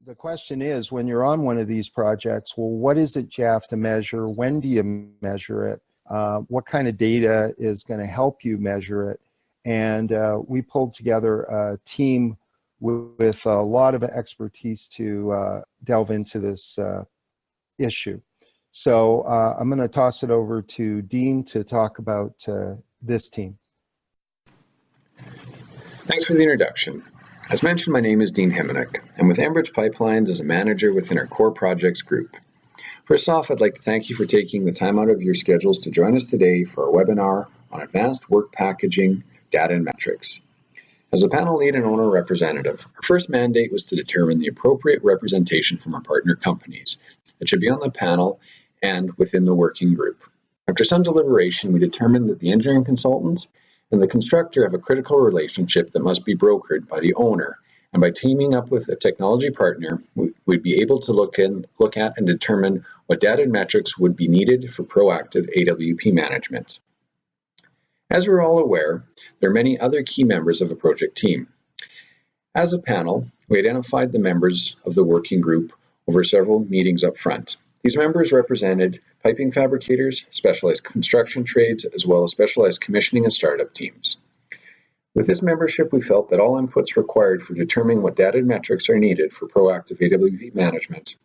the question is, when you're on one of these projects, well, what is it you have to measure? When do you measure it? What kind of data is going to help you measure it? And we pulled together a team with a lot of expertise to delve into this issue. So I'm going to toss it over to Dean to talk about this team. Thanks for the introduction. As mentioned, my name is Dean Himinek. I'm with Enbridge Pipelines as a manager within our core projects group. First off, I'd like to thank you for taking the time out of your schedules to join us today for our webinar on advanced work packaging, data and metrics. As a panel lead and owner representative, our first mandate was to determine the appropriate representation from our partner companies that should be on the panel and within the working group. After some deliberation, we determined that the engineering consultants and the constructor have a critical relationship that must be brokered by the owner, and by teaming up with a technology partner, we'd be able to look at and determine what data and metrics would be needed for proactive AWP management. As we're all aware, there are many other key members of a project team. As a panel, we identified the members of the working group over several meetings up front. These members represented piping fabricators, specialized construction trades, as well as specialized commissioning and startup teams. With this membership, we felt that all inputs required for determining what data and metrics are needed for proactive AWP management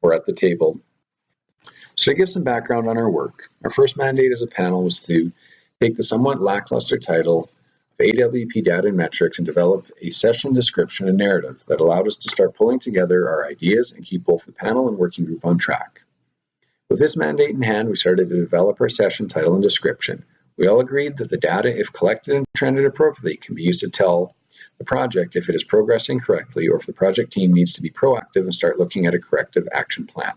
were at the table. So to give some background on our work, our first mandate as a panel was to take the somewhat lackluster title of AWP Data and Metrics and develop a session description and narrative that allowed us to start pulling together our ideas and keep both the panel and working group on track. With this mandate in hand, we started to develop our session title and description. We all agreed that the data, if collected and trended appropriately, can be used to tell the project if it is progressing correctly or if the project team needs to be proactive and start looking at a corrective action plan.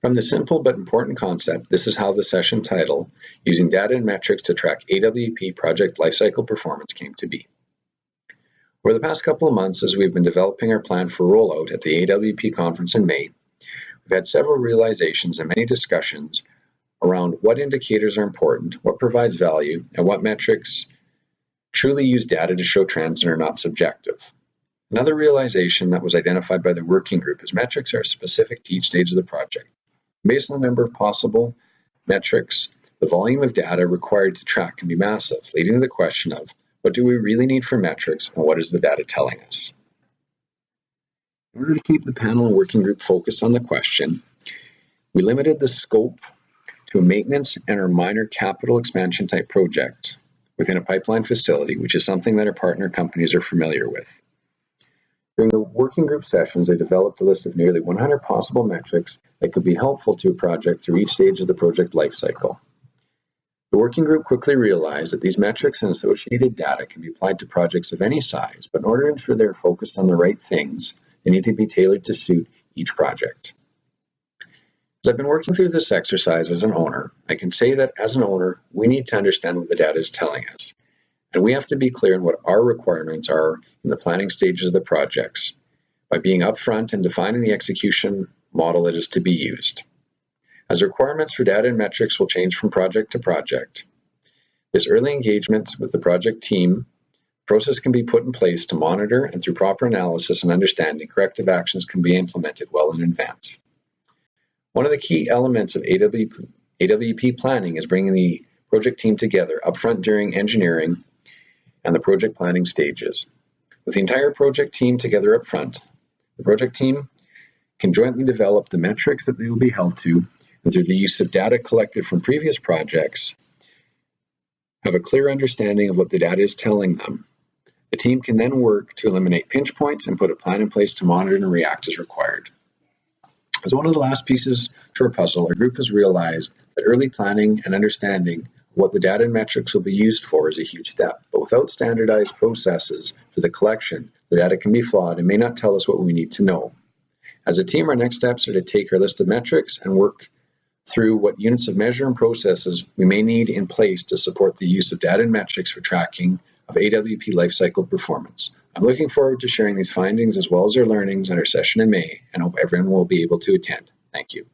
From the simple but important concept, this is how the session title, using data and metrics to track AWP project lifecycle performance, came to be. Over the past couple of months, as we've been developing our plan for rollout at the AWP conference in May, we've had several realizations and many discussions around what indicators are important, what provides value, and what metrics truly use data to show trends and are not subjective. Another realization that was identified by the working group is metrics are specific to each stage of the project. Based on the number of possible metrics, the volume of data required to track can be massive, leading to the question of what do we really need for metrics and what is the data telling us? In order to keep the panel and working group focused on the question, we limited the scope to a maintenance and or minor capital expansion type project within a pipeline facility, which is something that our partner companies are familiar with. During the working group sessions, they developed a list of nearly 100 possible metrics that could be helpful to a project through each stage of the project lifecycle. The working group quickly realized that these metrics and associated data can be applied to projects of any size, but in order to ensure they're focused on the right things, they need to be tailored to suit each project. As I've been working through this exercise as an owner, I can say that as an owner, we need to understand what the data is telling us. And we have to be clear on what our requirements are in the planning stages of the projects by being upfront and defining the execution model that is to be used. As requirements for data and metrics will change from project to project, this early engagement with the project team process can be put in place to monitor, and through proper analysis and understanding, corrective actions can be implemented well in advance. One of the key elements of AWP planning is bringing the project team together upfront during engineering and the project planning stages. With the entire project team together upfront, the project team can jointly develop the metrics that they will be held to, and through the use of data collected from previous projects, have a clear understanding of what the data is telling them. The team can then work to eliminate pinch points and put a plan in place to monitor and react as required. As one of the last pieces to our puzzle, our group has realized that early planning and understanding of what the data and metrics will be used for is a huge step, but without standardized processes for the collection, the data can be flawed and may not tell us what we need to know. As a team, our next steps are to take our list of metrics and work through what units of measure and processes we may need in place to support the use of data and metrics for tracking of AWP lifecycle performance. I'm looking forward to sharing these findings as well as our learnings in our session in May, and hope everyone will be able to attend. Thank you.